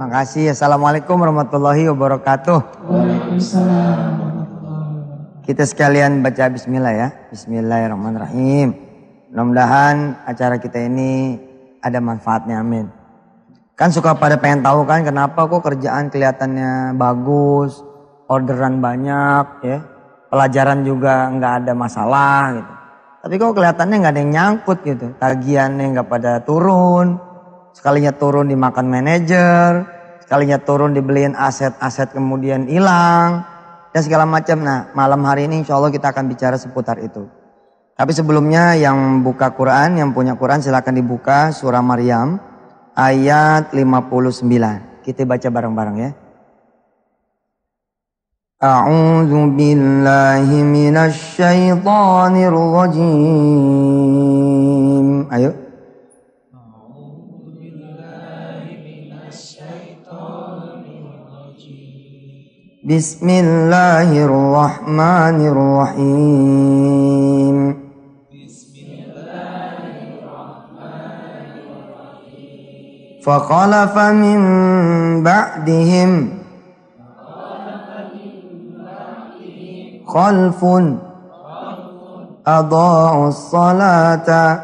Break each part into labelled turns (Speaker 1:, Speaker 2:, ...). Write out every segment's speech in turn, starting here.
Speaker 1: Makasih. Assalamualaikum warahmatullahi wabarakatuh.
Speaker 2: Waalaikumsalam.
Speaker 1: Kita sekalian baca bismillah ya. Bismillahirrahmanirrahim. Mudah-mudahan acara kita ini ada manfaatnya, amin. Kan suka pada pengen tahu kan kenapa kok kerjaan kelihatannya bagus, orderan banyak ya. Pelajaran juga nggak ada masalah gitu. Tapi kok kelihatannya nggak ada yang nyangkut gitu. Tagihannya nggak pada turun. Sekalinya turun dimakan manajer. Sekalinya turun dibeliin aset-aset kemudian hilang. Dan segala macam. Nah malam hari ini insya Allah kita akan bicara seputar itu. Tapi sebelumnya yang buka Quran, yang punya Quran silakan dibuka surah Maryam ayat 59. Kita baca bareng-bareng ya. A'udzu billahi minasy syaithanir rajim. Ayo. Bismillahirrahmanirrahim. Fakhalafa min ba'dihim khalfun adha'us salata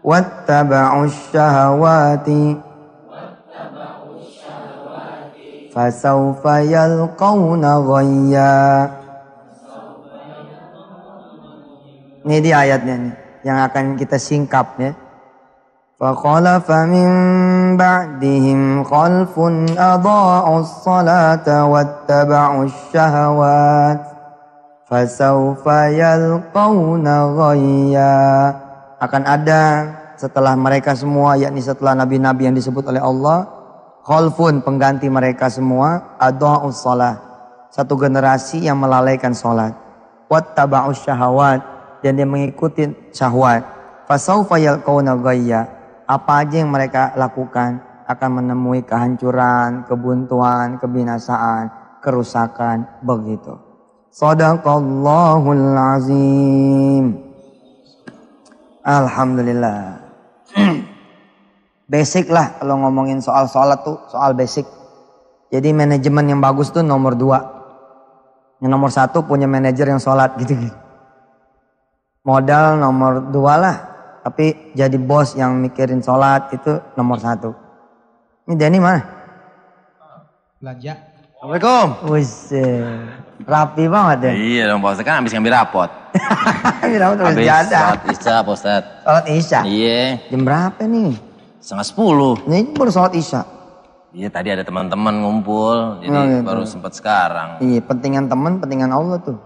Speaker 1: wattaba'us syahawati fasawfa yalqawna ghayya. Ini dia ayatnya nih yang akan kita singkap ya. Fakhalafa min ba'dihim khalfun adha'us salata wattaba'us syahawat fasawfa yalqawna ghayya. Akan ada setelah mereka semua, yakni setelah nabi-nabi yang disebut oleh Allah, khalfun pengganti mereka semua, adha'us salat, satu generasi yang melalaikan salat, wattaba'us syahawat, dan dia mengikuti syahwat, fasawfa yalqawna ghayya, apa aja yang mereka lakukan akan menemui kehancuran, kebuntuan, kebinasaan, kerusakan, begitu. Shadaqallahul azim. Alhamdulillah. Basic lah kalau ngomongin soal sholat tuh soal basic. Jadi manajemen yang bagus tuh nomor 2. Yang nomor 1 punya manajer yang sholat gitu. Modal nomor 2 lah. Tapi jadi bos yang mikirin sholat itu nomor 1. Ini Denny mana?
Speaker 2: Belanja.
Speaker 1: Assalamualaikum. Wis, rapi banget ya.
Speaker 3: Iya dong Pak Ustadz, kan habis ngambil rapot.
Speaker 1: Ngambil rapot
Speaker 3: habis
Speaker 1: ada.
Speaker 3: sholat isya Pak Ustadz.
Speaker 1: Sholat isya?
Speaker 3: Iya.
Speaker 1: Jam berapa nih?
Speaker 3: 9:30.
Speaker 1: Ini baru sholat isya.
Speaker 3: Iya tadi ada teman-teman ngumpul, jadi
Speaker 1: gitu.
Speaker 3: baru sempat sekarang.
Speaker 1: Iya, pentingan teman, pentingan Allah tuh.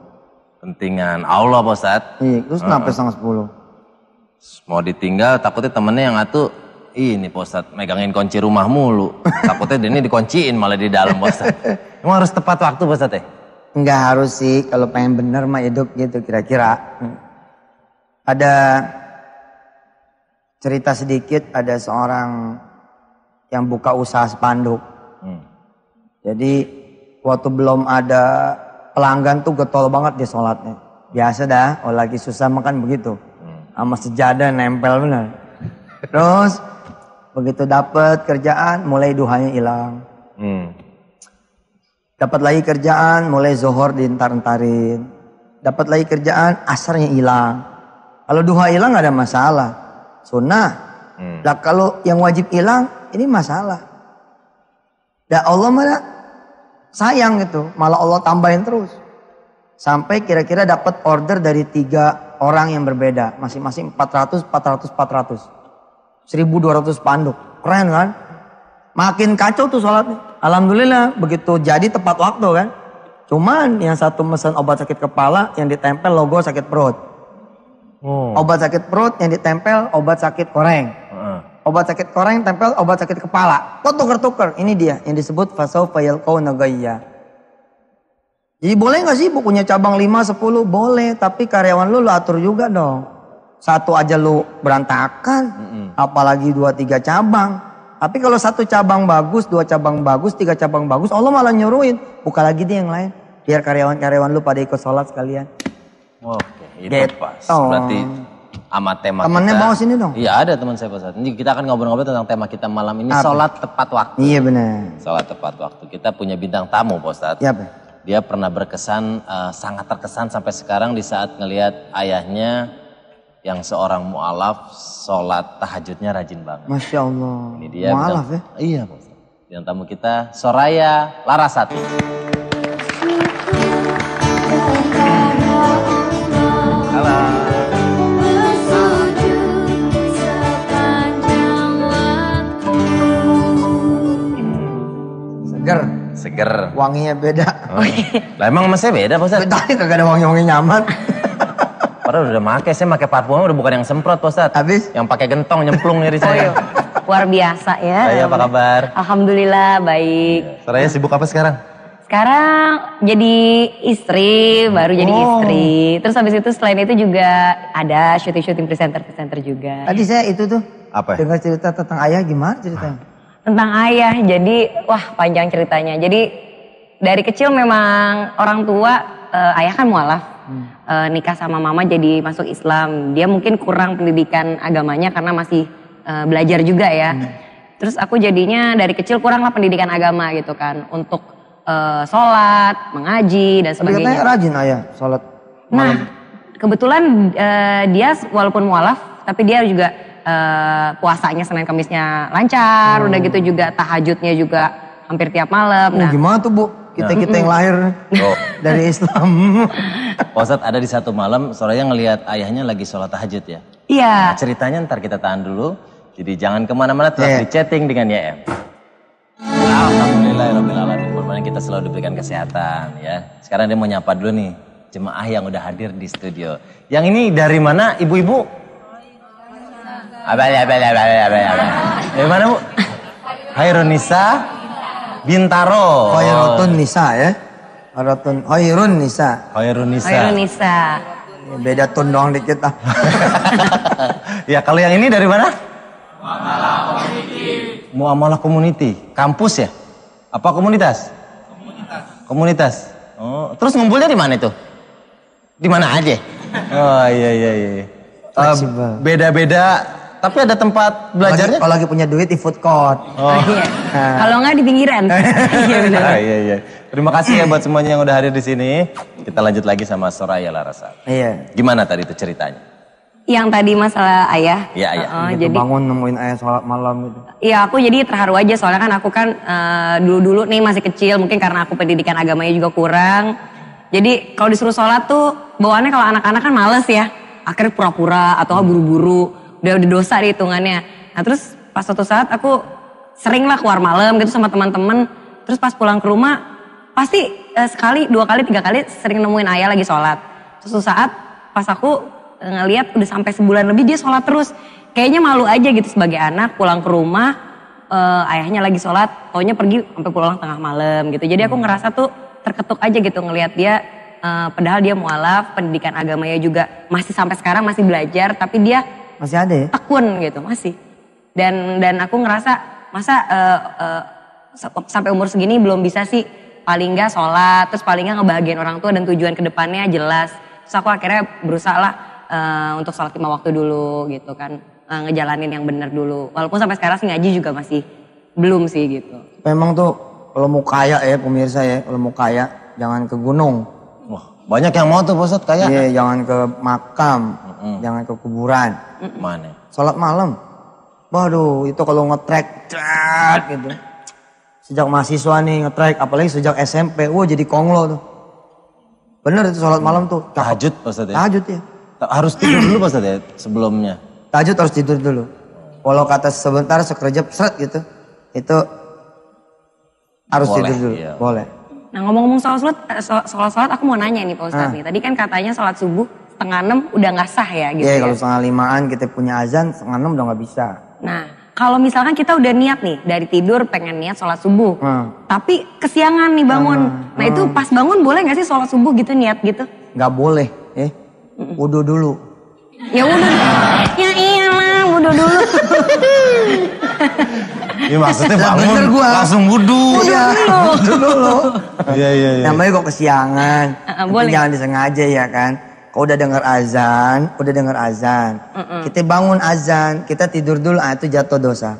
Speaker 3: Pentingan Allah Pak Ustadz.
Speaker 1: Iya, terus kenapa 9:30?
Speaker 3: Mau ditinggal takutnya temennya yang atuh ini Pak Ustadz megangin kunci rumah mulu. Takutnya dia ini dikunciin malah di dalam Pak Ustadz. Emang harus tepat waktu Pak Ustadz ya?
Speaker 1: Enggak harus sih, kalau pengen bener mah hidup gitu kira-kira. Ada cerita sedikit, ada seorang yang buka usaha spanduk. Jadi waktu belum ada pelanggan tuh getol banget dia sholatnya. Biasa dah, kalau lagi susah makan begitu. Sama sejadah nempel bener. Terus begitu dapat kerjaan mulai duhanya hilang. Dapat lagi kerjaan mulai zuhur dientar-entarin. Dapat lagi kerjaan asarnya hilang. Kalau duha hilang gak ada masalah. Sunnah. Lah kalau yang wajib hilang ini masalah. Dan Allah malah sayang gitu. Malah Allah tambahin terus. Sampai kira-kira dapat order dari 3 orang yang berbeda. Masing-masing 400. 1.200 spanduk. Keren kan? Makin kacau tuh sholatnya. Alhamdulillah begitu jadi tepat waktu kan. Cuman yang satu pesan obat sakit kepala yang ditempel logo sakit perut. Obat sakit perut yang ditempel obat sakit koreng. Obat sakit koreng tempel obat sakit kepala. Kok tuker-tuker? Ini dia yang disebut fasawfa yalqawna ghayya. Jadi boleh gak sih punya cabang 5, 10? Boleh, tapi karyawan lu atur juga dong. Satu aja lu berantakan, apalagi 2, 3 cabang. Tapi kalau 1 cabang bagus, 2 cabang bagus, 3 cabang bagus, Allah malah nyuruhin. Buka lagi dia yang lain. Biar karyawan-karyawan lu pada ikut sholat sekalian.
Speaker 3: Oke, itu pas. Berarti sama tema
Speaker 1: Temennya
Speaker 3: kita.
Speaker 1: bawa sini dong.
Speaker 3: Iya ada teman saya Pak Ustadz. Ini kita akan ngobrol-ngobrol tentang tema kita malam ini, sholat tepat waktu.
Speaker 1: Iya benar.
Speaker 3: Sholat tepat waktu. Kita punya bintang tamu Pak Ustadz.
Speaker 1: Iya Pak.
Speaker 3: Dia pernah berkesan, sangat terkesan sampai sekarang di saat ngelihat ayahnya yang seorang mu'alaf, sholat tahajudnya rajin banget.
Speaker 1: Masya Allah.
Speaker 3: Ini dia
Speaker 1: Mu'alaf ya?
Speaker 3: Iya Pak Ustadz. Bintang tamu kita Soraya Larasati. Halo.
Speaker 1: Seger.
Speaker 3: Seger.
Speaker 1: Wanginya beda.
Speaker 3: Lah emang sama saya beda Pak Ustadz?
Speaker 1: Tadi kagak ada wangi-wangi nyaman.
Speaker 3: Padahal udah make, saya pakai parfum udah bukan yang semprot Pak Ustadz.
Speaker 1: Habis?
Speaker 3: Yang pakai gentong nyemplung dari
Speaker 4: Oh iya,
Speaker 3: saya.
Speaker 4: luar biasa ya.
Speaker 3: Ayo apa kabar?
Speaker 4: Alhamdulillah baik.
Speaker 3: Soraya sibuk apa sekarang?
Speaker 4: Sekarang jadi istri, baru jadi istri. Terus habis itu selain itu juga ada syuting-syuting presenter juga.
Speaker 1: Tadi saya itu tuh.
Speaker 3: Apa?
Speaker 1: Dengar cerita tentang ayah, gimana ceritanya?
Speaker 4: Tentang ayah, jadi wah panjang ceritanya. Jadi dari kecil memang orang tua, ayah kan mualaf. Nikah sama mama jadi masuk Islam. Dia mungkin kurang pendidikan agamanya karena masih belajar juga ya. Terus aku jadinya dari kecil kurang lah pendidikan agama gitu kan. Untuk sholat, mengaji dan
Speaker 1: Tapi
Speaker 4: sebagainya.
Speaker 1: katanya rajin ayah sholat
Speaker 4: Nah,
Speaker 1: malam.
Speaker 4: kebetulan dia walaupun mualaf, tapi dia juga puasanya Senin Kamisnya lancar. Udah gitu juga tahajudnya juga hampir tiap malam.
Speaker 1: Oh, gimana tuh Bu? Kita-kita yang lahir
Speaker 3: Oh.
Speaker 1: dari Islam.
Speaker 3: Pak Ustadz ada di satu malam Soraya ngelihat ayahnya lagi sholat tahajud ya.
Speaker 4: Iya.
Speaker 3: Ceritanya ntar kita tahan dulu. Jadi jangan kemana-mana, tetap
Speaker 1: Iya.
Speaker 3: di chatting dengan YM. Alhamdulillahirrahmanirrahim. Bermanfaat kita selalu diberikan kesehatan ya. Sekarang dia mau nyapa dulu nih jemaah yang udah hadir di studio. Yang ini dari mana ibu-ibu? Abang. Dari mana Bu? Hairunisa Bintaro.
Speaker 1: Khairotun Nisa ya. Khairun Nisa.
Speaker 3: Hairunisa.
Speaker 4: Nisa.
Speaker 1: Ya, beda tun doang dikit ah.
Speaker 3: Ya kalau yang ini dari mana? Muamalah Community. Kampus ya? Apa komunitas? Komunitas. Oh, terus ngumpulnya di mana itu? Di mana aja? Oh iya.
Speaker 1: Fleksibel.
Speaker 3: Beda-beda, tapi ada tempat belajarnya?
Speaker 1: Kalau lagi punya duit di food court.
Speaker 3: Oh.
Speaker 4: Iya. Kalau nggak di pinggiran. Iya benar.
Speaker 3: Iya. Terima kasih ya buat semuanya yang udah hadir di sini. Kita lanjut lagi sama Soraya Larasati.
Speaker 1: Iya.
Speaker 3: Gimana tadi itu ceritanya?
Speaker 4: Yang tadi masalah ayah.
Speaker 3: Iya, iya.
Speaker 1: Gitu,
Speaker 4: Jadi
Speaker 1: bangun nemuin ayah sholat malam gitu.
Speaker 4: iya aku jadi terharu aja soalnya kan aku kan dulu-dulu nih masih kecil mungkin karena aku pendidikan agamanya juga kurang. Jadi kalau disuruh sholat tuh bawaannya kalau anak-anak kan males ya. Akhirnya pura-pura atau buru-buru udah dosa di hitungannya. Nah terus pas suatu saat aku sering lah keluar malam gitu sama teman-teman. Terus pas pulang ke rumah pasti sekali, 2 kali, 3 kali sering nemuin ayah lagi sholat. Terus suatu saat pas aku ngelihat udah sampai sebulan lebih dia sholat terus. Kayaknya malu aja gitu sebagai anak pulang ke rumah ayahnya lagi sholat, taunya pergi sampai pulang tengah malam gitu. Jadi aku ngerasa tuh terketuk aja gitu ngelihat dia padahal dia mualaf, pendidikan agamanya juga masih sampai sekarang masih belajar, tapi dia
Speaker 1: Masih ada ya?
Speaker 4: tekun gitu masih. Dan aku ngerasa masa sampai umur segini belum bisa sih paling nggak sholat, terus paling nggak ngebahagiain orang tua dan tujuan kedepannya jelas. Terus aku akhirnya berusaha lah untuk sholat 5 waktu dulu gitu kan, ngejalanin yang benar dulu. Walaupun sampai sekarang sih ngaji juga masih belum sih gitu.
Speaker 1: Memang tuh kalau mau kaya ya pemirsa ya, kalau mau kaya jangan ke gunung.
Speaker 3: Wah, banyak yang mau tuh Pak Ustadz kayak.
Speaker 1: Iya, jangan ke makam, jangan ke kuburan.
Speaker 3: Mana?
Speaker 1: Sholat malam. Waduh, itu kalau ngetrek gitu. Sejak mahasiswa nih ngetrek, apalagi sejak SMP, wah jadi konglo tuh. Bener itu sholat malam tuh.
Speaker 3: Tahajud Pak Ustadz ya?
Speaker 1: Tahajud ya.
Speaker 3: Harus tidur dulu Pak Ustadz ya sebelumnya.
Speaker 1: Tahajud harus tidur dulu. Kalau kata sebentar sekerjap seret gitu, itu harus
Speaker 3: Boleh,
Speaker 1: tidur dulu.
Speaker 3: iya.
Speaker 1: Boleh.
Speaker 4: Nah ngomong-ngomong soal sholat aku mau nanya nih Pak Ustadz nih. Tadi kan katanya sholat subuh 5:30 udah nggak sah ya gitu
Speaker 1: Iya,
Speaker 4: ya.
Speaker 1: kalau 5:30 kita punya azan, 5:30 udah nggak bisa.
Speaker 4: Nah kalau misalkan kita udah niat nih dari tidur pengen niat sholat subuh. Tapi kesiangan nih bangun. Nah itu pas bangun boleh gak sih sholat subuh gitu niat gitu?
Speaker 1: Nggak boleh, wudhu dulu.
Speaker 4: Ya udah. Ya iyalah wudhu dulu.
Speaker 3: Iya maksudnya
Speaker 1: Lah,
Speaker 3: bangun
Speaker 1: bener gua.
Speaker 3: langsung wudhu.
Speaker 1: Iya, wudhu dulu.
Speaker 3: Iya.
Speaker 1: Namanya kok kesiangan. Tapi
Speaker 4: boleh.
Speaker 1: jangan disengaja ya kan. Kalau udah dengar azan, kita bangun azan, kita tidur dulu, itu jatuh dosa.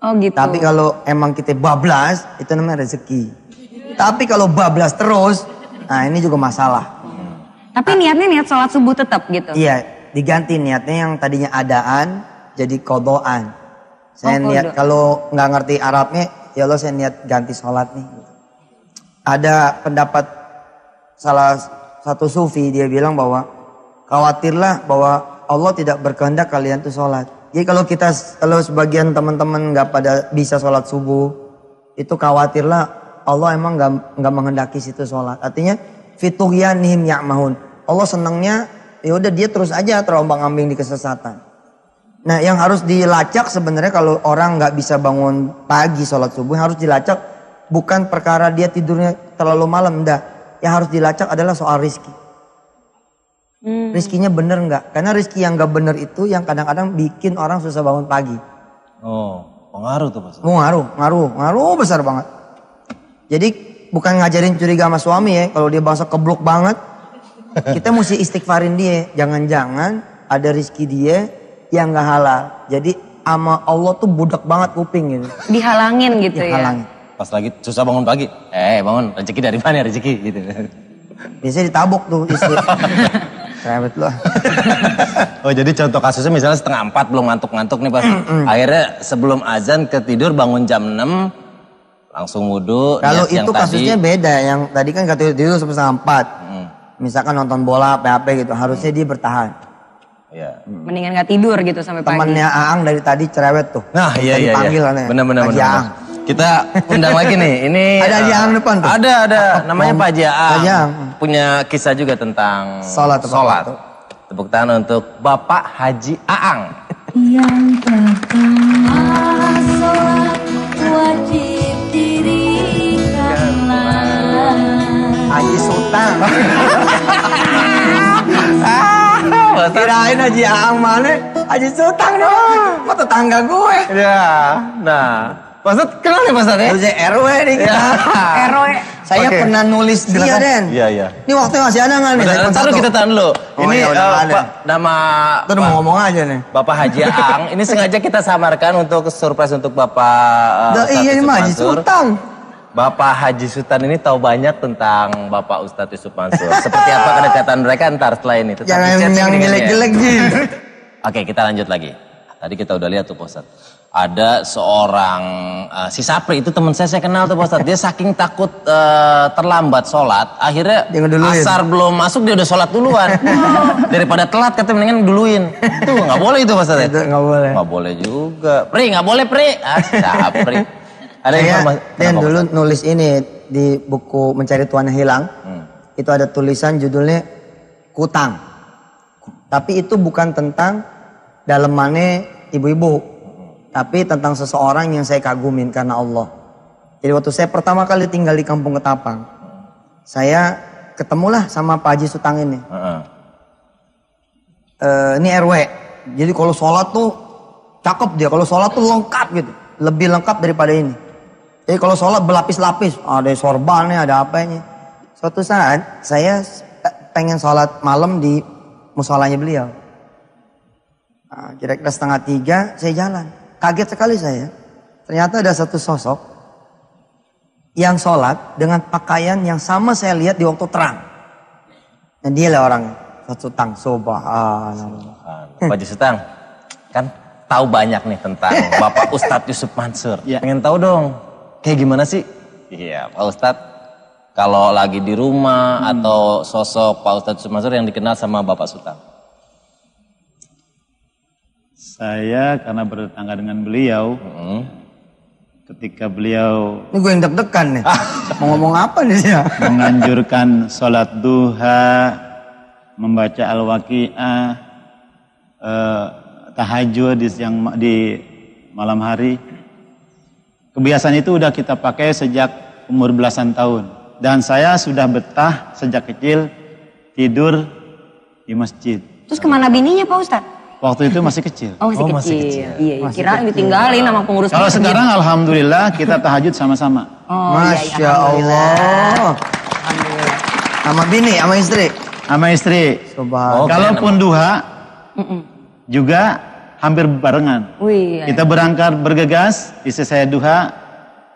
Speaker 4: Oh gitu.
Speaker 1: Tapi kalau emang kita bablas, itu namanya rezeki. Tapi kalau bablas terus, ini juga masalah.
Speaker 4: Tapi niatnya niat sholat subuh tetap gitu?
Speaker 1: Iya, diganti niatnya yang tadinya adaan, jadi kodoan. Saya niat, kalau nggak ngerti Arabnya, ya Allah saya niat ganti sholat nih. Ada pendapat salah satu sufi, dia bilang bahwa khawatirlah bahwa Allah tidak berkehendak kalian tuh sholat. Jadi kalau sebagian teman-teman nggak pada bisa sholat subuh, itu khawatirlah Allah emang nggak menghendaki situ sholat. Artinya fitughyanihim ya'mahun. Allah senangnya ya udah dia terus aja terombang-ambing di kesesatan. Nah yang harus dilacak sebenarnya kalau orang nggak bisa bangun pagi sholat subuh, harus dilacak bukan perkara dia tidurnya terlalu malam, enggak. Yang harus dilacak adalah soal rizki. Rizkinya bener nggak? Karena rizki yang nggak bener itu yang kadang-kadang bikin orang susah bangun pagi.
Speaker 3: Oh, pengaruh tuh Pak.
Speaker 1: Ngaruh besar banget. Jadi bukan ngajarin curiga sama suami ya, kalau dia bahasa keblok banget, kita mesti istighfarin dia. Jangan-jangan ada rizki dia yang nggak halal. Jadi sama Allah tuh budak banget kuping gitu.
Speaker 4: Dihalangin gitu ya.
Speaker 3: Pas lagi susah bangun pagi, bangun, rezeki dari mana rezeki gitu.
Speaker 1: Biasanya ditabok tuh istri. Cerewet loh.
Speaker 3: Oh jadi contoh kasusnya misalnya 3:30 belum ngantuk-ngantuk nih Pas. Akhirnya sebelum azan ketidur bangun jam 6, langsung wudhu.
Speaker 1: Kalau itu kasusnya beda, yang tadi kan kata tidur sampai 3:30. Misalkan nonton bola, apa gitu, harusnya dia bertahan.
Speaker 3: Iya.
Speaker 4: Mendingan gak tidur gitu sampai pagi.
Speaker 1: Temannya Aang dari tadi cerewet tuh.
Speaker 3: Nah iya. Benar. Kita undang lagi nih. Ini
Speaker 1: ada Haji Aang depan tuh.
Speaker 3: Ada. Namanya Pak Haji Aang.
Speaker 1: Haji Aang.
Speaker 3: Punya kisah juga tentang
Speaker 1: sholat.
Speaker 3: Tepuk tangan untuk Bapak Haji Aang.
Speaker 5: Yang pertama sholat wajib dirikanlah.
Speaker 1: Haji Sultan. Kirain Haji Aang mana? Haji Sultan dong. Kok tetangga gue?
Speaker 3: Ya, nah. Pasat kenal nih Pasat ya?
Speaker 1: Udah RW nih kita.
Speaker 4: RW.
Speaker 1: Saya pernah nulis dia Den.
Speaker 3: Iya.
Speaker 1: Ini waktunya masih ada nggak nih?
Speaker 3: Taruh kita tahan dulu.
Speaker 1: Oh,
Speaker 3: ini
Speaker 1: ya,
Speaker 3: Pak, nama
Speaker 1: Itu udah mau ngomong aja nih.
Speaker 3: Bapak Haji Aang. Ini sengaja kita samarkan untuk surprise untuk Bapak
Speaker 1: iya ini mah Haji Sultan.
Speaker 3: Bapak Haji Sultan ini tahu banyak tentang Bapak Ustadz Yusuf Mansur. Seperti apa kedekatan mereka ntar setelah ini.
Speaker 1: Jangan yang jelek-jelek Jin.
Speaker 3: Oke kita lanjut lagi. Tadi kita udah lihat tuh Pak Ustadz. Ada seorang si Sapri itu teman saya kenal tuh Pak Ustadz. Dia saking takut terlambat sholat, akhirnya asar belum masuk dia udah sholat duluan. Daripada telat katanya mendingan duluin. Itu nggak boleh itu Pak Ustadz.
Speaker 1: Itu nggak boleh.
Speaker 3: Nggak boleh juga. Pri nggak boleh Pri. Sapri. Ada informasi.
Speaker 1: Dan dulu nulis ini di buku Mencari Tuhan Yang Hilang. Itu ada tulisan judulnya Kutang. Tapi itu bukan tentang dalemannya ibu-ibu. Tapi tentang seseorang yang saya kagumin karena Allah. Jadi waktu saya pertama kali tinggal di Kampung Ketapang, saya ketemulah sama Pak Haji Sutang ini. Ini RW. Jadi kalau sholat tuh cakep dia. Kalau sholat tuh lengkap gitu. Lebih lengkap daripada ini. Jadi kalau sholat berlapis-lapis. Ada sorbannya, ada apanya. Suatu saat saya pengen sholat malam di musolanya beliau. Nah, kira-kira 2:30 saya jalan. Kaget sekali saya. Ternyata ada satu sosok yang sholat dengan pakaian yang sama saya lihat di waktu terang. Dan dia lah orangnya. Sutang, subhanallah.
Speaker 3: Pak Haji Sutang, kan tahu banyak nih tentang Bapak Ustadz Yusuf Mansur.
Speaker 2: Ya.
Speaker 3: Pengen tahu dong, kayak gimana sih? Iya Pak Ustadz, kalau lagi di rumah atau sosok Pak Ustadz Yusuf Mansur yang dikenal sama Bapak Sutang.
Speaker 6: Saya karena bertetangga dengan beliau, ketika beliau
Speaker 1: Ini gue yang deg-degan nih. Mau ngomong apa nih dia?
Speaker 6: menganjurkan sholat duha, membaca al-waqi'ah, tahajud di malam hari. Kebiasaan itu udah kita pakai sejak umur belasan tahun. Dan saya sudah betah sejak kecil tidur di masjid.
Speaker 4: Terus kemana bininya Pak Ustadz?
Speaker 6: Waktu itu masih kecil.
Speaker 4: Oh masih kecil. Iya, kirain ditinggalin sama pengurus.
Speaker 6: Kalau sekarang alhamdulillah kita tahajud sama-sama.
Speaker 1: Masya Allah. Alhamdulillah. Sama bini, sama istri.
Speaker 6: sama istri.
Speaker 1: Subhanallah.
Speaker 6: Kalaupun duha juga hampir barengan.
Speaker 4: Wih.
Speaker 6: Kita berangkat bergegas, istri saya duha,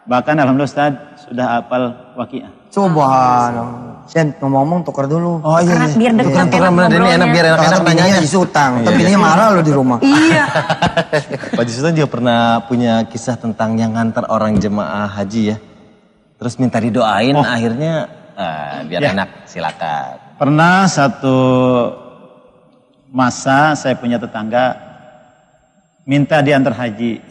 Speaker 6: bahkan alhamdulillah Ustaz sudah hafal waqiah.
Speaker 1: Subhanallah. Sen, ngomong-ngomong tukar dulu.
Speaker 3: Oh iya.
Speaker 4: Biar dekat
Speaker 3: Tukeran bener ini enak biar enak
Speaker 1: Bininya
Speaker 3: tanyanya.
Speaker 1: isi utang, tapi bininya marah lo di rumah.
Speaker 4: Iya.
Speaker 3: Pak Haji Sultan juga pernah punya kisah tentang yang ngantar orang jemaah haji ya. Terus minta didoain akhirnya biar
Speaker 6: Ya.
Speaker 3: enak silakan.
Speaker 6: Pernah satu masa saya punya tetangga minta diantar haji.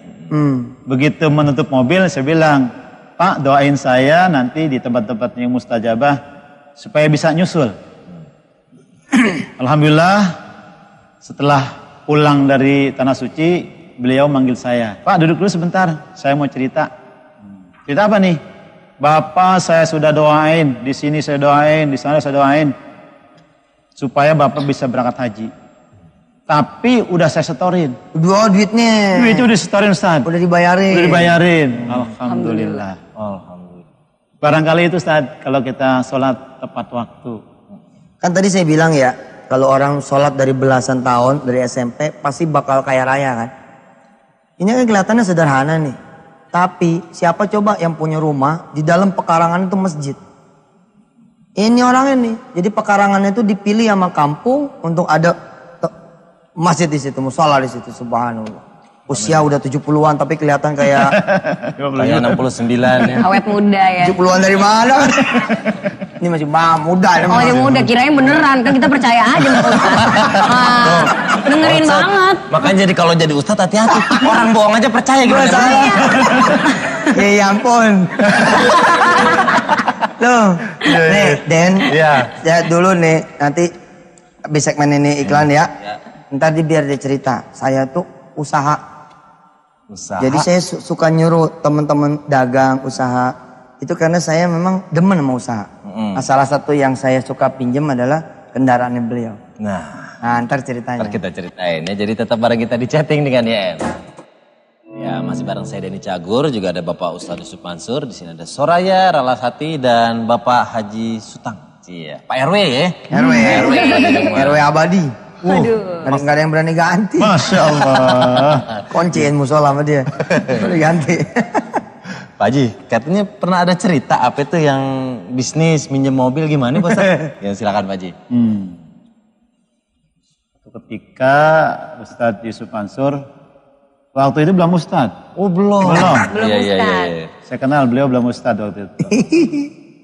Speaker 6: Begitu menutup mobil saya bilang, Pak doain saya nanti di tempat-tempat yang mustajabah supaya bisa nyusul. Alhamdulillah setelah pulang dari Tanah Suci beliau manggil saya, Pak duduk dulu sebentar, saya mau cerita. Cerita apa nih? Bapak saya sudah doain, di sini saya doain, di sana saya doain supaya Bapak bisa berangkat haji. Tapi udah saya setorin.
Speaker 1: Duitnya.
Speaker 6: Duitnya udah setorin Ustaz.
Speaker 1: Udah dibayarin.
Speaker 6: Udah dibayarin. Alhamdulillah. Barangkali itu Ustaz, kalau kita sholat tepat waktu.
Speaker 1: Kan tadi saya bilang ya, kalau orang sholat dari belasan tahun, dari SMP, pasti bakal kaya raya kan. Ini kan kelihatannya sederhana nih. Tapi siapa coba yang punya rumah, di dalam pekarangan itu masjid. Ini orangnya nih, jadi pekarangannya itu dipilih sama kampung untuk ada masjid di situ, musola di situ, subhanallah. Usia udah 70-an tapi kelihatan kayak
Speaker 3: Kayak 69 ya.
Speaker 4: Awet muda ya.
Speaker 1: 70-an dari mana? Ini masih muda.
Speaker 4: Oh masih muda, kirain beneran. Kan kita percaya aja sama Ustaz. Dengerin
Speaker 3: Ustaz,
Speaker 4: banget.
Speaker 3: Makanya jadi kalau jadi ustadz hati-hati. Orang bohong aja percaya gimana?
Speaker 1: Ya ampun. Loh, nih Den, ya dulu nih nanti habis segmen ini iklan ya. Ntar biar dia cerita. Saya tuh usaha. Jadi saya suka nyuruh teman-teman dagang usaha. Itu karena saya memang demen sama usaha. Nah, salah satu yang saya suka pinjam adalah kendaraannya beliau.
Speaker 3: Nah,
Speaker 1: Ntar ceritanya.
Speaker 3: ntar kita ceritain ya. Jadi tetap bareng kita di chatting dengan YN. Ya, masih bareng saya Denny Cagur, juga ada Bapak Ustadz Yusuf Mansur, di sini ada Soraya Ralasati dan Bapak Haji Sutang. Iya, Pak RW ya.
Speaker 1: RW abadi. Nggak ada yang berani ganti.
Speaker 6: Masya Allah.
Speaker 1: Kunciin musola sama dia. Udah ganti.
Speaker 3: Pak Haji, katanya pernah ada cerita apa itu yang bisnis minjem mobil gimana Pak Ustadz? Ya silakan Pak Haji.
Speaker 6: Ketika Ustadz Yusuf Mansur, waktu itu belum Ustadz.
Speaker 3: Oh belum.
Speaker 4: Belum Ustaz.
Speaker 6: Saya kenal beliau belum Ustadz waktu itu.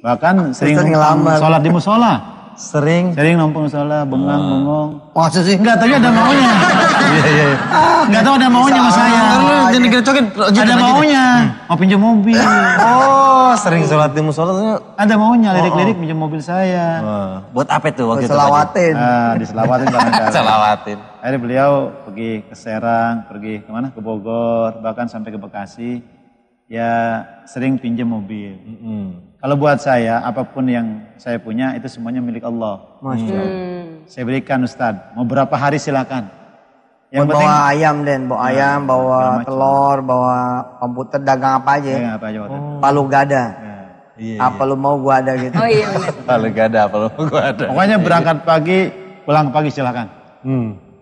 Speaker 6: Bahkan sering
Speaker 1: Ustadz ngelamar.
Speaker 6: sholat di musola.
Speaker 3: Sering.
Speaker 6: Sering nongkrong musola, bengong.
Speaker 1: Masa sih?
Speaker 6: Enggak tahu ada maunya. Enggak tahu ada maunya sama saya.
Speaker 3: Jadi gecokin.
Speaker 6: Ada maunya. Mau pinjam mobil.
Speaker 3: Oh, sering sholat di musola.
Speaker 6: Ada maunya, lirik-lirik pinjam mobil saya.
Speaker 3: Buat apa tuh waktu itu?
Speaker 1: Selawatin.
Speaker 6: Diselawatin barangkali.
Speaker 3: Selawatin.
Speaker 6: Akhirnya beliau pergi ke Serang, pergi kemana? Ke Bogor, bahkan sampai ke Bekasi. Ya sering pinjam mobil. Kalau buat saya, apapun yang saya punya itu semuanya milik Allah.
Speaker 1: Masya Allah.
Speaker 6: Saya berikan Ustadz, mau berapa hari silakan.
Speaker 1: Buat bawa ayam Den, bawa ayam, bawa telur, bawa komputer, dagang apa aja ya.
Speaker 6: Apa aja waktu itu.
Speaker 1: Palu gada.
Speaker 3: Iya.
Speaker 1: Apa lu mau gua ada gitu.
Speaker 4: Oh iya bener.
Speaker 3: Kalau gak ada, kalau gua ada.
Speaker 6: Pokoknya berangkat pagi, pulang pagi silakan.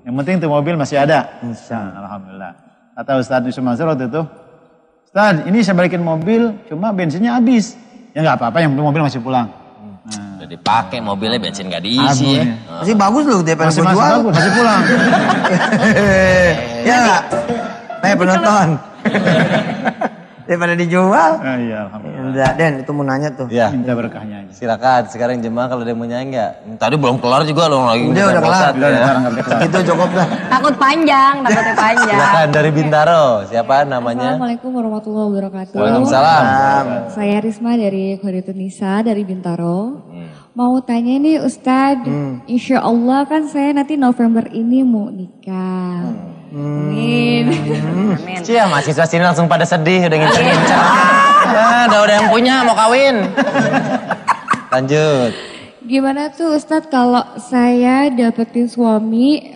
Speaker 6: Yang penting tuh mobil masih ada. Alhamdulillah. Kata Ustadz Yusuf Mansur waktu itu, Ustadz ini saya balikin mobil, cuma bensinnya habis. Ya nggak apa-apa, yang penting mobil masih pulang.
Speaker 3: Udah dipakai mobilnya bensin gak diisi ya.
Speaker 1: Masih bagus loh daripada
Speaker 6: Masih
Speaker 1: gua jual.
Speaker 6: bagus, masih pulang.
Speaker 1: Ya enggak? Penonton. Daripada dijual.
Speaker 6: Iya, alhamdulillah.
Speaker 1: Udah Den, itu mau nanya tuh.
Speaker 3: Ya,
Speaker 6: Minta berkahnya aja.
Speaker 3: silakan. Sekarang jemaah kalau ada yang mau nyanyi nggak? Tadi belum kelar juga loh lagi.
Speaker 1: Udah kelar.
Speaker 6: Itu
Speaker 1: Itu cukup dah.
Speaker 4: Takut panjang, takutnya panjang.
Speaker 3: Silakan dari Bintaro. Siapa namanya?
Speaker 7: Assalamualaikum warahmatullahi wabarakatuh.
Speaker 3: Waalaikumsalam.
Speaker 7: Saya Risma dari Khairatun Nisa dari Bintaro. Mau tanya nih Ustadz, insya Allah kan saya nanti November ini mau nikah. Amin.
Speaker 4: Amin.
Speaker 3: Cia, mahasiswa sini langsung pada sedih udah ngincer-ngincer. Udah yang punya mau kawin. Lanjut.
Speaker 7: Gimana tuh Ustadz kalau saya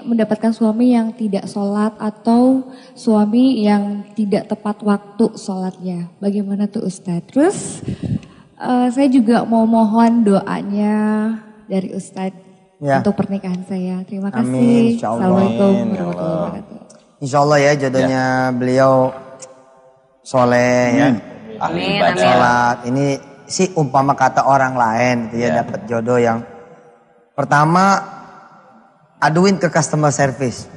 Speaker 7: mendapatkan suami yang tidak sholat atau suami yang tidak tepat waktu sholatnya. Bagaimana tuh Ustadz? Terus saya juga mau mohon doanya dari Ustadz.
Speaker 1: Ya.
Speaker 7: untuk pernikahan saya. Terima kasih.
Speaker 1: Amin, insya Allah.
Speaker 7: Assalamualaikum
Speaker 3: Amin, ya
Speaker 7: warahmatullahi
Speaker 3: Allah.
Speaker 7: wabarakatuh.
Speaker 1: Insya Allah ya jodohnya beliau soleh ya.
Speaker 3: Ahli
Speaker 4: Amin,
Speaker 3: ibadah.
Speaker 4: amin.
Speaker 1: Sholat. Ini sih umpama kata orang lain gitu ya,
Speaker 3: Ya.
Speaker 1: dapat jodoh yang pertama aduin ke customer service.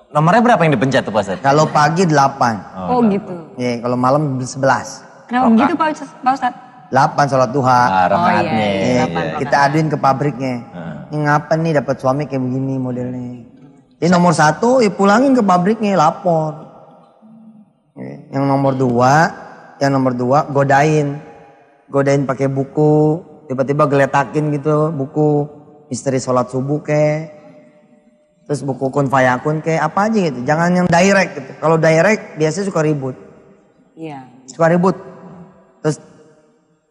Speaker 3: Nomornya berapa yang dipencet tuh Pak Ustadz?
Speaker 1: Kalau pagi 8.
Speaker 4: Oh gitu.
Speaker 1: Ya, kalau malam 11.
Speaker 4: Kenapa begitu Pak Ustadz?
Speaker 1: 8 sholat duha.
Speaker 3: Rakaatnya.
Speaker 4: iya,
Speaker 1: Ya, kita aduin ke pabriknya. Ini ngapa nih dapat suami kayak begini modelnya. Ini nomor 1 ya pulangin ke pabriknya lapor. Ya, yang nomor 2 godain pakai buku, tiba-tiba geletakin gitu buku misteri sholat subuh ke, terus buku kun fayakun ke, apa aja gitu. Jangan yang direct gitu. Kalau direct biasanya suka ribut.
Speaker 4: Iya.
Speaker 1: Suka ribut. Terus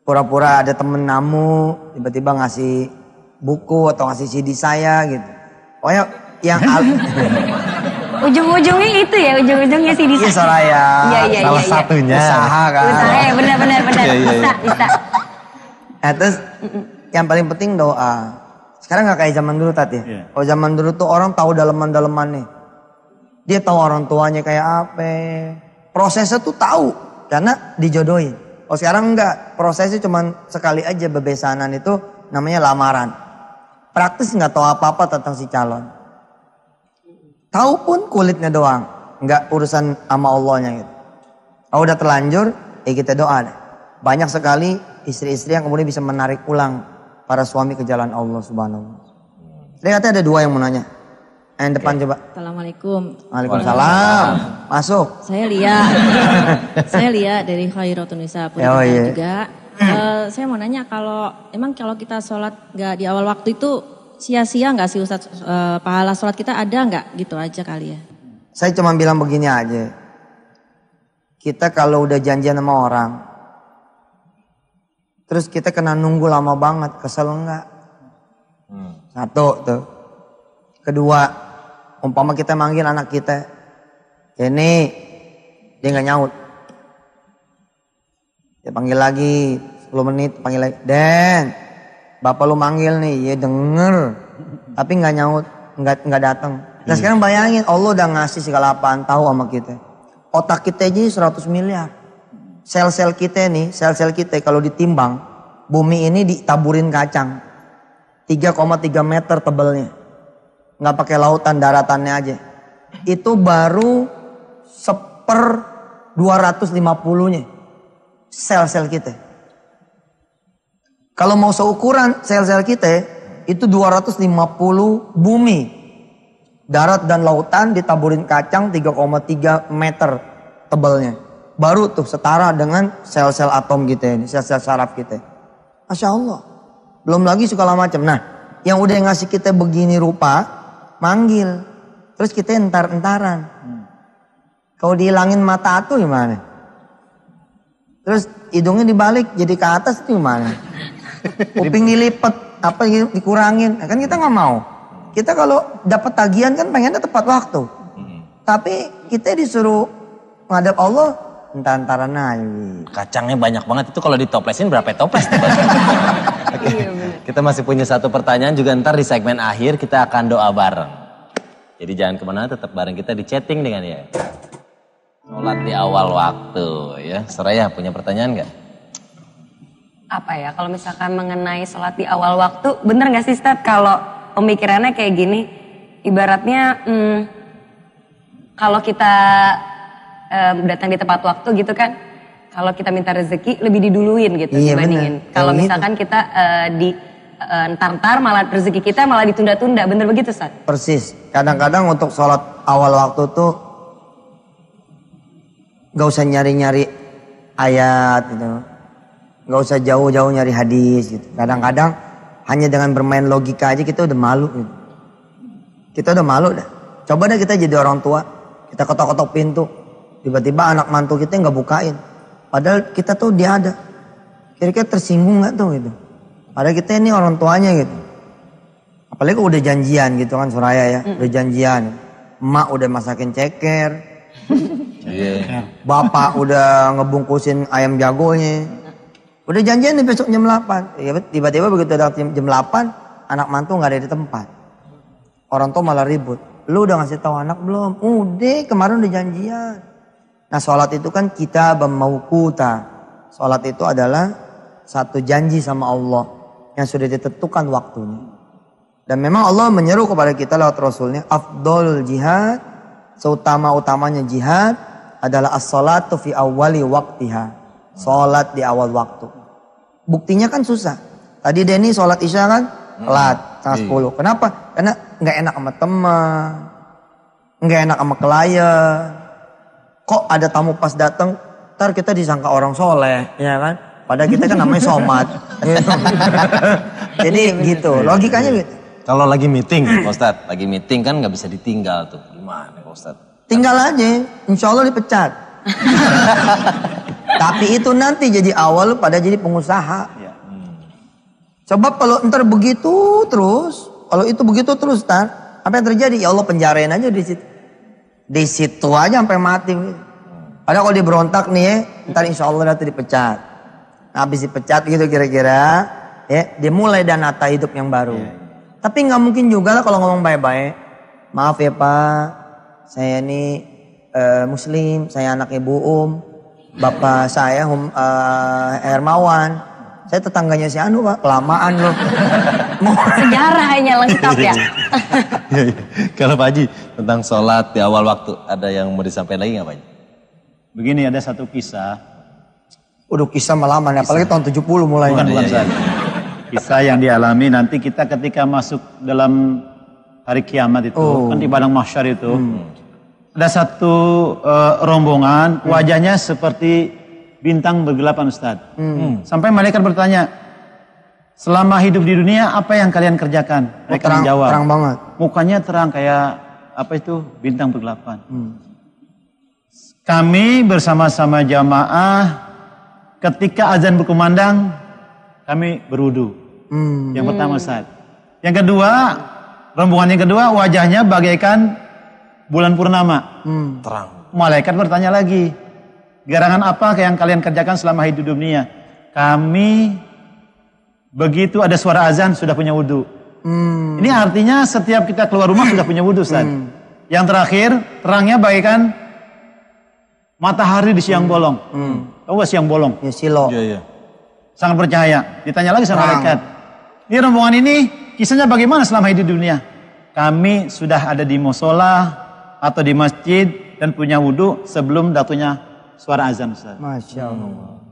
Speaker 1: pura-pura ada temen namu, tiba-tiba ngasih buku atau ngasih CD saya gitu. Pokoknya yang
Speaker 4: Ujung-ujungnya itu ya, ujung-ujungnya sih di
Speaker 1: Iya Soraya.
Speaker 4: Iya.
Speaker 3: Salah satunya.
Speaker 1: Usaha kan.
Speaker 4: Usaha ya, benar. Bisa.
Speaker 1: Nah, terus yang paling penting doa. Sekarang gak kayak zaman dulu Tat ya.
Speaker 6: Iya.
Speaker 1: Kalau zaman dulu tuh orang tahu daleman-dalemannya. Dia tahu orang tuanya kayak apa. Prosesnya tuh tahu karena dijodohin. Oh sekarang enggak, prosesnya cuma sekali aja bebesanan itu namanya lamaran. Praktis nggak tahu apa-apa tentang si calon. Tahu pun kulitnya doang, nggak urusan sama Allahnya gitu. Kalau udah terlanjur, kita doa deh. Banyak sekali istri-istri yang kemudian bisa menarik pulang para suami ke jalan Allah Subhanahu wa Ta'ala. Lihat ada 2 yang mau nanya. Yang depan coba.
Speaker 5: Assalamualaikum.
Speaker 1: Waalaikumsalam. Masuk.
Speaker 5: Saya lihat dari Khairatun Nisa Putri
Speaker 1: Oh, iya.
Speaker 5: juga. Saya mau nanya kalau kita sholat nggak di awal waktu itu sia-sia nggak sih Ustadz, pahala sholat kita ada nggak gitu aja kali ya?
Speaker 1: Saya cuma bilang begini aja. Kita kalau udah janjian sama orang, terus kita kena nunggu lama banget, kesel enggak? Satu tuh. Kedua, umpama kita manggil anak kita, ini dia nggak nyaut. Dia panggil lagi 10 menit, panggil lagi, Den, bapak lu manggil nih, ya denger, tapi nggak nyaut, nggak datang. Nah sekarang bayangin, Allah udah ngasih segala apaan tahu sama kita. Otak kita aja 100 miliar. Sel-sel kita nih, sel-sel kita kalau ditimbang, bumi ini ditaburin kacang. 3,3 meter tebelnya. Nggak pakai lautan, daratannya aja. Itu baru 1/250-nya sel-sel kita. Kalau mau seukuran sel-sel kita, itu 250 bumi. Darat dan lautan ditaburin kacang 3,3 meter tebelnya. Baru tuh setara dengan sel-sel atom kita ini, sel-sel saraf kita. Masya Allah. Belum lagi segala macam. Nah, yang udah ngasih kita begini rupa, manggil. Terus kita entar-entaran. Kalau dihilangin mata tuh gimana? Terus hidungnya dibalik jadi ke atas itu gimana? Kuping dilipet, apa dikurangin. Nah, kan kita nggak mau. Kita kalau dapat tagihan kan pengennya tepat waktu. Tapi kita disuruh menghadap Allah, entar-entaran aja.
Speaker 3: Kacangnya banyak banget, itu kalau ditoplesin berapa toples? Oke. Kita masih punya satu pertanyaan juga, ntar di segmen akhir kita akan doa bareng. Jadi jangan kemana, tetap bareng kita di chatting dengan ya. Sholat di awal waktu ya. Soraya punya pertanyaan nggak?
Speaker 4: Apa ya, kalau misalkan mengenai sholat di awal waktu, bener gak sih Ustadz kalau pemikirannya kayak gini, ibaratnya kalau kita datang di tepat waktu gitu kan, kalau kita minta rezeki lebih diduluin gitu dibandingin. Kalau misalkan kita ntar malah rezeki kita malah ditunda-tunda, bener begitu Ustadz?
Speaker 1: Persis. Kadang-kadang untuk sholat awal waktu tuh gak usah nyari-nyari ayat gitu. Gak usah jauh-jauh nyari hadis gitu. Kadang-kadang hanya dengan bermain logika aja kita udah malu gitu. Kita udah malu dah. Coba deh kita jadi orang tua. Kita ketok-ketok pintu. Tiba-tiba anak mantu kita gak bukain. Padahal kita tuh dia ada. Kira-kira tersinggung gak tuh gitu. Padahal kita ini orang tuanya gitu. Apalagi kalau udah janjian gitu kan Soraya ya. Udah janjian. Emak udah masakin ceker. Bapak udah ngebungkusin ayam jagonya. Udah janjian nih besok jam 8. Tiba-tiba begitu datang jam 8. anak mantu nggak ada di tempat. Orang tua malah ribut. Lu udah ngasih tahu anak belum? Udah, kemarin udah janjian. Nah sholat itu kan kita mauquta. Sholat itu adalah satu janji sama Allah yang sudah ditentukan waktunya. Dan memang Allah menyeru kepada kita lewat Rasulnya, afdolul jihad, seutama-utamanya jihad adalah as-salatu fi awwali waktiha. Sholat di awal waktu. Buktinya kan susah. Tadi Denny sholat isya kan telat, setengah 10. Kenapa? Karena nggak enak sama teman, nggak enak sama klien. Kok ada tamu pas datang, ntar kita disangka orang soleh, ya kan? Padahal kita kan namanya somat. Gitu. Jadi gitu, logikanya gitu.
Speaker 3: Kalau lagi meeting, Pak Ustadz, lagi meeting kan nggak bisa ditinggal tuh. Gimana Pak Ustadz?
Speaker 1: Tinggal aja, insya Allah dipecat. Tapi itu nanti jadi awal pada jadi pengusaha.
Speaker 6: Ya.
Speaker 1: Coba kalau ntar begitu terus, kalau itu begitu terus ntar, apa yang terjadi? Ya Allah penjarain aja di situ. Di situ aja sampai mati. Padahal kalau dia berontak nih ya, ntar insya Allah nanti dipecat. Nah, habis dipecat gitu kira-kira, ya dia mulai dan nata hidup yang baru. Tapi nggak mungkin juga lah kalau ngomong baik-baik. Maaf ya Pak, saya ini Muslim, saya anak Ibu Bapak saya Hermawan. Saya tetangganya si Anu Pak, kelamaan loh.
Speaker 4: Sejarahnya lengkap ya.
Speaker 3: Kalau Pak Haji tentang sholat di awal waktu, ada yang mau disampaikan lagi nggak Pak Haji?
Speaker 6: Begini, ada satu kisah.
Speaker 1: Udah kisah malaman, apalagi tahun 70 mulai.
Speaker 6: Bukan Ustaz. Kisah yang dialami nanti kita ketika masuk dalam hari kiamat itu, kan di padang mahsyar itu. Ada satu rombongan, wajahnya seperti bintang bergelapan Ustaz. Sampai malaikat bertanya, selama hidup di dunia apa yang kalian kerjakan? Mereka menjawab.
Speaker 1: Terang banget.
Speaker 6: Mukanya terang kayak apa itu? Bintang bergelapan. Kami bersama-sama jamaah ketika azan berkumandang kami berwudu. Yang pertama Ustaz. Yang kedua, rombongan yang kedua wajahnya bagaikan bulan purnama.
Speaker 3: Terang.
Speaker 6: Malaikat bertanya lagi, garangan apa yang kalian kerjakan selama hidup dunia? Kami begitu ada suara azan sudah punya wudu. Ini artinya setiap kita keluar rumah sudah punya wudu Ustaz. Yang terakhir, terangnya bagaikan matahari di siang bolong. Tahu gak siang bolong?
Speaker 1: Ya silo.
Speaker 3: Iya, iya.
Speaker 6: Sangat percaya. Ditanya lagi sama malaikat. Ini rombongan ini kisahnya bagaimana selama hidup di dunia? Kami sudah ada di musola atau di masjid dan punya wudu sebelum datunya suara azan Ustaz.
Speaker 1: Masya Allah.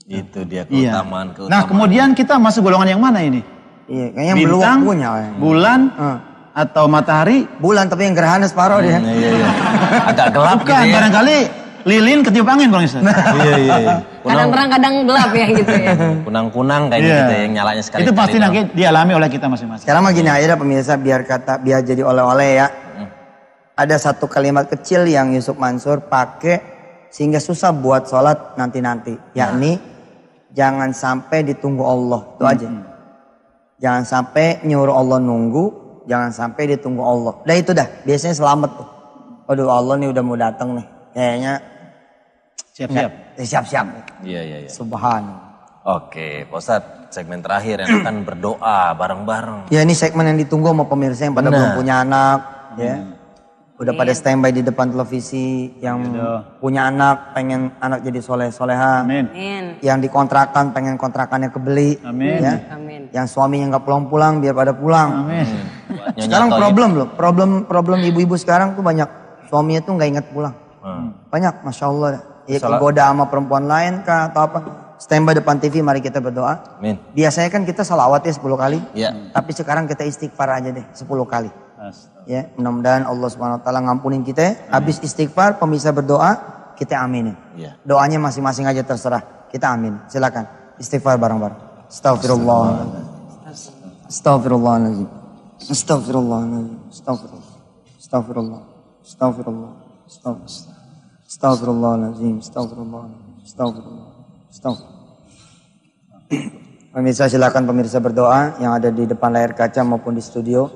Speaker 3: Itu dia
Speaker 6: Iya.
Speaker 3: keutamaan.
Speaker 6: Nah kemudian kita masuk golongan yang mana ini?
Speaker 1: Iya, kayaknya belum
Speaker 6: Bintang,
Speaker 1: waktunya.
Speaker 6: bulan, atau matahari?
Speaker 1: Bulan tapi yang gerhana separuh dia.
Speaker 3: Iya, iya. Agak gelap
Speaker 6: Bukan,
Speaker 3: gitu ya.
Speaker 6: barangkali lilin ketiup angin Bang Ustaz.
Speaker 3: Iya.
Speaker 4: Kadang terang kadang gelap ya gitu ya.
Speaker 3: Kunang-kunang kayak
Speaker 6: Iya.
Speaker 3: gitu ya, yang nyalanya sekali.
Speaker 6: Itu pasti nanti dialami oleh kita masing-masing.
Speaker 1: Sekarang mah gini aja dah pemirsa, biar jadi oleh-oleh ya. Ada satu kalimat kecil yang Yusuf Mansur pakai sehingga susah buat sholat nanti-nanti. Yakni jangan sampai ditunggu Allah. Itu aja. Jangan sampai nyuruh Allah nunggu. Jangan sampai ditunggu Allah. Udah itu dah. Biasanya selamat tuh. Waduh Allah nih udah mau datang nih. Kayaknya
Speaker 6: Siap-siap.
Speaker 1: siap-siap.
Speaker 3: Iya.
Speaker 1: Subhanallah.
Speaker 3: Oke, Pak Ustadz, segmen terakhir yang akan berdoa bareng-bareng.
Speaker 1: Ya ini segmen yang ditunggu sama pemirsa yang pada belum punya anak. Ya. Udah pada standby di depan televisi. Yang punya anak pengen anak jadi soleh-soleha.
Speaker 6: Amin.
Speaker 4: Amin.
Speaker 1: Yang dikontrakan pengen kontrakannya kebeli.
Speaker 6: Amin.
Speaker 1: Ya.
Speaker 4: Amin.
Speaker 1: Yang suaminya nggak pulang-pulang biar pada pulang.
Speaker 6: Amin.
Speaker 1: Sekarang problem loh. Problem ibu-ibu sekarang tuh banyak. Suaminya tuh nggak ingat pulang. Banyak, Masya Allah. Ya kegoda sama perempuan lain kah atau apa. Standby depan TV, mari kita berdoa.
Speaker 3: Amin.
Speaker 1: Biasanya kan kita salawat ya 10 kali.
Speaker 3: Iya.
Speaker 1: Tapi sekarang kita istighfar aja deh 10 kali. Ya, mudah-mudahan Allah Subhanahu wa taala ngampunin kita. Habis istighfar, pemirsa berdoa, kita aminin.
Speaker 3: Iya.
Speaker 1: Doanya masing-masing aja terserah. Kita amin. Silakan. Istighfar bareng-bareng. Astagfirullah. Astagfirullahaladzim. Astagfirullahaladzim. Astagfirullah. Astagfirullah. Astagfirullah. Astagfirullah. Astagfirullahaladzim. Astagfirullah. Astagfirullah. Astagfirullah. Pemirsa silakan pemirsa berdoa yang ada di depan layar kaca maupun di studio.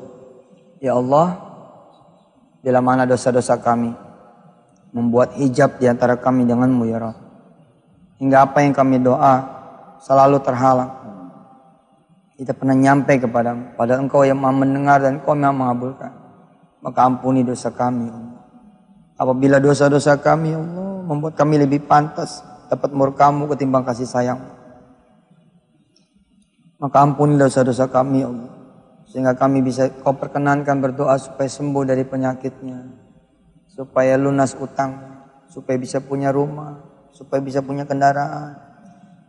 Speaker 1: Ya Allah, bila mana dosa-dosa kami membuat hijab di antara kami denganmu ya Rabb. Hingga apa yang kami doa selalu terhalang. Kita pernah nyampe kepadamu, padahal Engkau yang maha mendengar dan Engkau yang mengabulkan. Maka ampuni dosa kami, Allah. Apabila dosa-dosa kami, Allah, membuat kami lebih pantas dapat murka-Mu ketimbang kasih sayang. Maka ampuni dosa-dosa kami, Allah. Sehingga kami bisa Kau perkenankan berdoa supaya sembuh dari penyakitnya. Supaya lunas utang, supaya bisa punya rumah, supaya bisa punya kendaraan,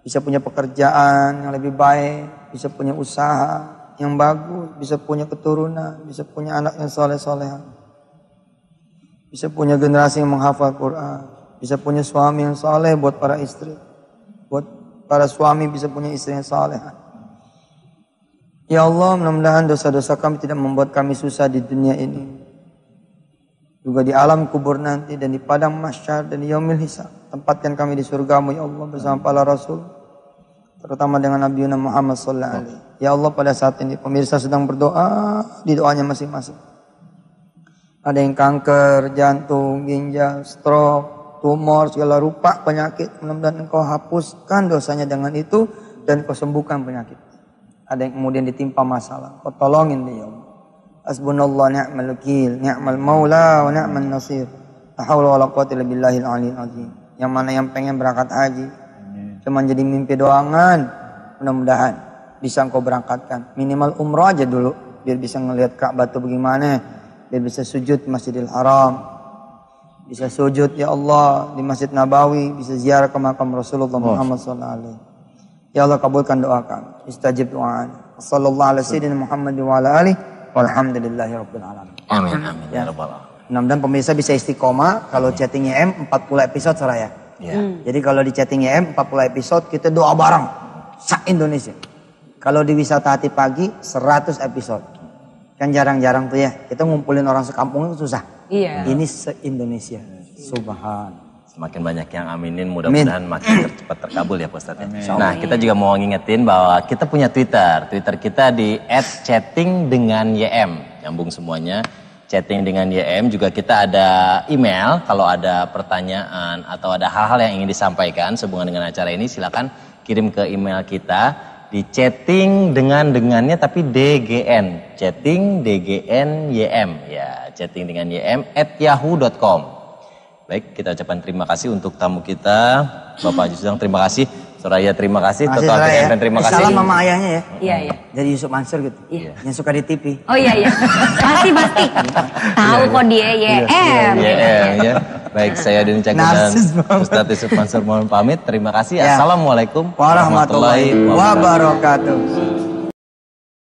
Speaker 1: bisa punya pekerjaan yang lebih baik, bisa punya usaha yang bagus, bisa punya keturunan, bisa punya anak yang soleh-solehan, bisa punya generasi yang menghafal Quran, bisa punya suami yang soleh buat para istri, buat para suami bisa punya istri yang solehan. Ya Allah, mudah-mudahan dosa-dosa kami tidak membuat kami susah di dunia ini, juga di alam kubur nanti dan di padang mahsyar dan di yaumil hisab. Tempatkan kami di surga-Mu ya Allah bersama para rasul, terutama dengan Nabi Muhammad sallallahu alaihi wasallam. Ya Allah, pada saat ini pemirsa sedang berdoa di doanya masing-masing. Ada yang kanker, jantung, ginjal, stroke, tumor, segala rupa penyakit. Mudah-mudahan Engkau hapuskan dosanya dengan itu dan Kau sembuhkan penyakit. Ada yang kemudian ditimpa masalah, Kau tolongin dia ya Allah. Hasbunallah ni'mal wakil, ni'mal maula wa ni'mal nasir. La haula wala quwwata illa billahil aliyil azim. Yang mana yang pengen berangkat haji, cuman jadi mimpi doangan, mudah-mudahan bisa Engkau berangkatkan. Minimal umroh aja dulu, biar bisa ngelihat Ka'bah itu bagaimana, biar bisa sujud di Masjidil Haram, bisa sujud ya Allah di Masjid Nabawi, bisa ziarah ke makam Rasulullah Muhammad sallallahu alaihi wasallam. Ya Allah, kabulkan doa kami, istajib doa. Sallallahu alaihi wasallam Muhammad wa ala alihi walhamdulillahi rabbil alamin.
Speaker 3: Amin, amin ya rabbal alamin.
Speaker 1: Mudah-mudahan pemirsa bisa istiqomah. Kalau chatting YM 40 episode Soraya. Jadi kalau di chatting YM 40 episode kita doa bareng se-Indonesia. Kalau di wisata hati pagi 100 episode. Kan jarang-jarang tuh ya. Kita ngumpulin orang sekampung itu susah.
Speaker 4: Iya.
Speaker 1: Ini se-Indonesia. Subhan.
Speaker 3: Semakin banyak yang aminin, mudah-mudahan makin cepat terkabul ya Pak Ustadz. Nah, kita juga mau ngingetin bahwa kita punya Twitter. Twitter kita di @chattingdenganym. Nyambung semuanya. Chatting dengan YM, juga kita ada email. Kalau ada pertanyaan atau ada hal-hal yang ingin disampaikan sehubungan dengan acara ini, silakan kirim ke email kita di chatting dengannya tapi DGN. Chatting DGN YM. Ya, chatting dengan YM @yahoo.com. Baik, kita ucapkan terima kasih untuk tamu kita, Bapak Haji Susang, terima kasih. Soraya, terima kasih. Toto Alfian, terima kasih.
Speaker 1: Salam mama ayahnya ya.
Speaker 4: Iya, iya.
Speaker 1: Dari Yusuf Mansur gitu.
Speaker 4: Iya.
Speaker 1: Yang suka di TV.
Speaker 4: Oh iya, iya. Pasti. Tahu kok dia YM.
Speaker 3: YM ya. Baik, saya Dini Cakun dan Ustadz Yusuf Mansur mohon pamit. Terima kasih. Assalamualaikum
Speaker 1: warahmatullahi wabarakatuh.